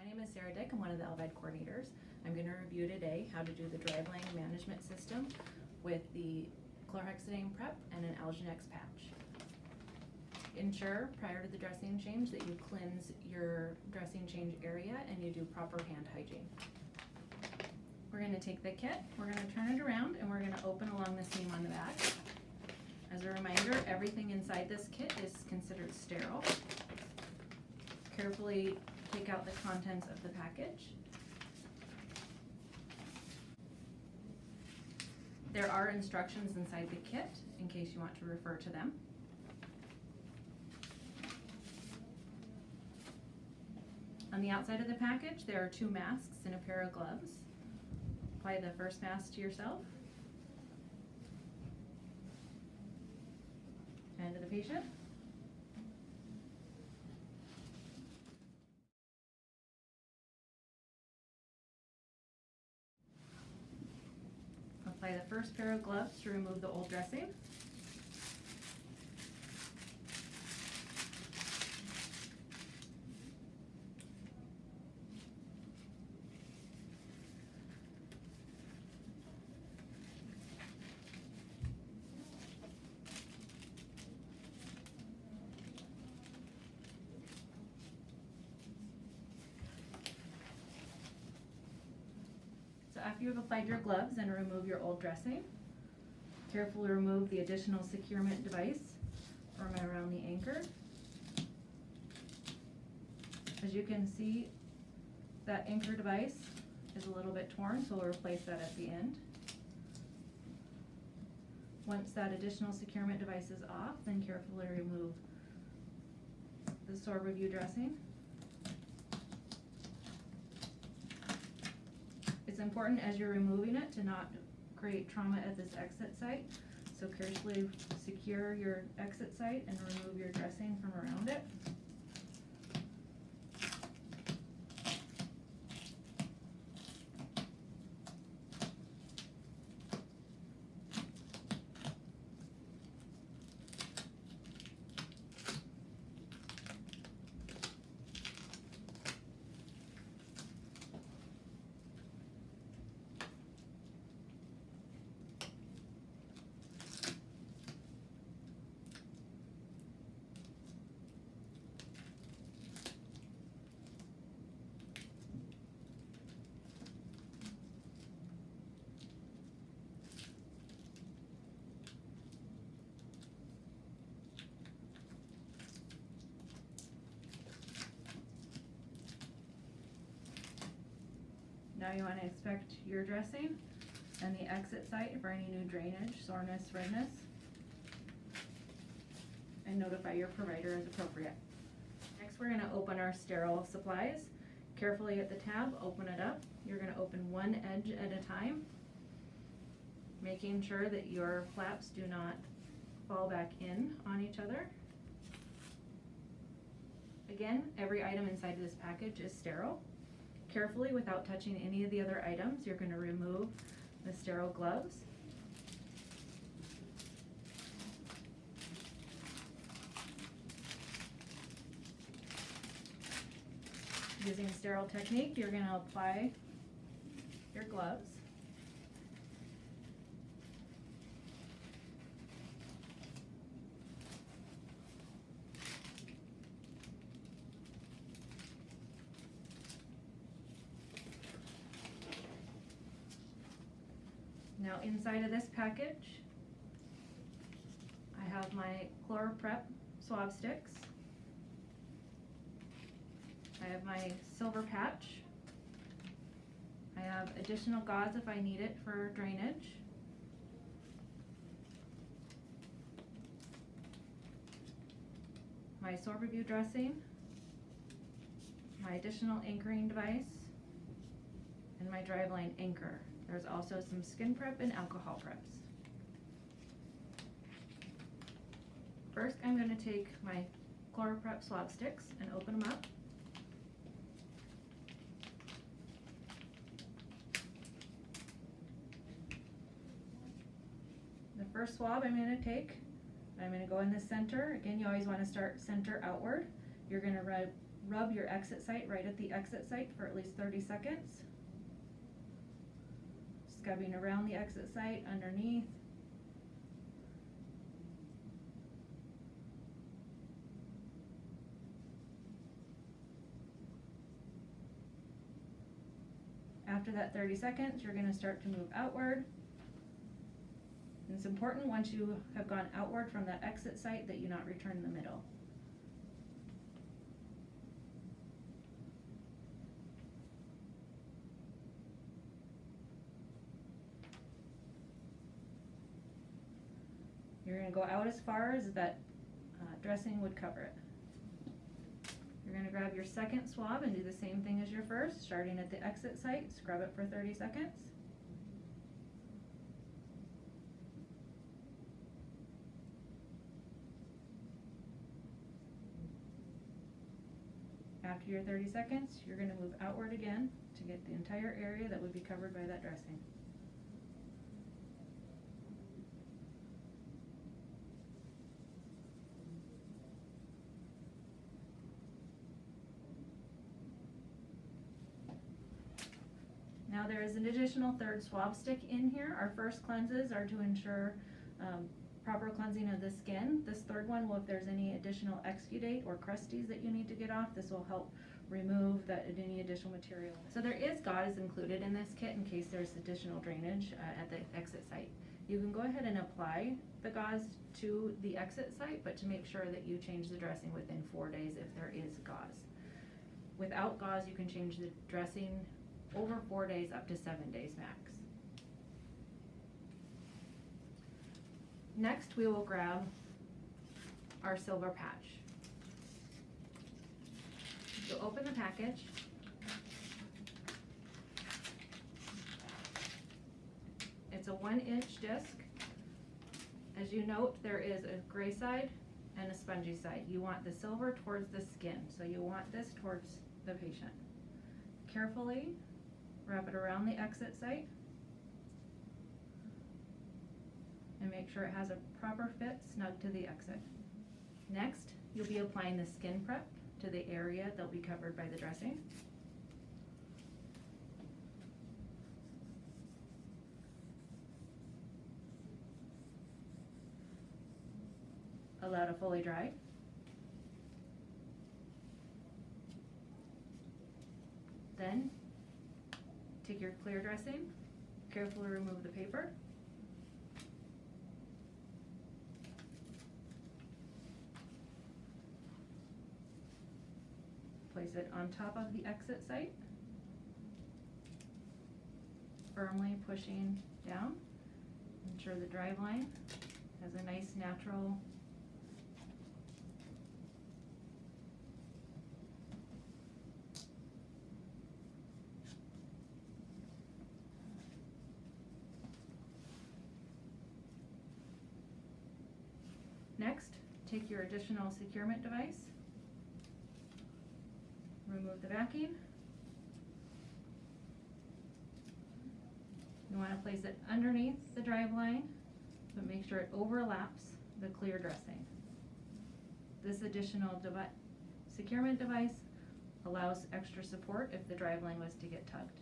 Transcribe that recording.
My name is Sarah Dick. I'm one of the Algidex coordinators. I'm going to review today how to do the Driveline management system with the chlorhexidine prep and an Algidex patch. Ensure prior to the dressing change that you cleanse your dressing change area and you do proper hand hygiene. We're going to take the kit, we're going to turn it around, and we're going to open along the seam on the back. As a reminder, everything inside this kit is considered sterile. Carefully take out the contents of the package. There are instructions inside the kit in case you want to refer to them. On the outside of the package, there are 2 masks and a pair of gloves. Apply the first mask to yourself and to the patient. Apply the first pair of gloves to remove the old dressing. So after you've applied your gloves and remove your old dressing, carefully remove the additional securement device from around the anchor. As you can see, that anchor device is a little bit torn, so we'll replace that at the end. Once that additional securement device is off, then carefully remove the sword review dressing. It's important as you're removing it to not create trauma at this exit site, so carefully secure your exit site and remove your dressing from around it. Now you want to inspect your dressing and the exit site for any new drainage, soreness, redness, and notify your provider as appropriate. Next, we're going to open our sterile supplies. Carefully at the tab, open it up. You're going to open one edge at a time, making sure that your flaps do not fall back in on each other. Again, every item inside this package is sterile. Carefully, without touching any of the other items, you're going to remove the sterile gloves. Using sterile technique, you're going to apply your gloves. Now inside of this package, I have my ChlorPrep swab sticks. I have my silver patch. I have additional gauze if I need it for drainage. My sword review dressing, my additional anchoring device, and my Driveline anchor. There's also some skin prep and alcohol preps. First, I'm going to take my ChlorPrep swab sticks and open them up. The first swab I'm going to take, I'm going to go in the center. Again, you always want to start center outward. You're going to Rub your exit site right at the exit site for at least 30 seconds. Scrubbing around the exit site, underneath. After that 30 seconds, you're going to start to move outward. And it's important once you have gone outward from that exit site that you not return the middle. You're going to go out as far as that dressing would cover it. You're going to grab your second swab and do the same thing as your first, starting at the exit site, scrub it for 30 seconds. After your 30 seconds, you're going to move outward again to get the entire area that would be covered by that dressing. Now there is an additional third swab stick in here. Our first cleanses are to ensure proper cleansing of the skin. This third one will, if there's any additional exudate or crusties that you need to get off, this will help remove any additional material. So there is gauze included in this kit in case there's additional drainage at the exit site. You can go ahead and apply the gauze to the exit site, but to make sure that you change the dressing within 4 days if there is gauze. Without gauze, you can change the dressing over 4 days up to 7 days max. Next, we will grab our silver patch. You'll open the package. It's a 1-inch disc. As you note, there is a gray side and a spongy side. You want the silver towards the skin, so you want this towards the patient. Carefully wrap it around the exit site and make sure it has a proper fit snug to the exit. Next, you'll be applying the skin prep to the area that'll be covered by the dressing. Allow to fully dry. Then, take your clear dressing, carefully remove the paper. Place it on top of the exit site, firmly pushing down. Ensure the driveline has a nice natural Next, take your additional securement device, remove the backing. You want to place it underneath the driveline, but make sure it overlaps the clear dressing. This additional securement device allows extra support if the driveline was to get tugged.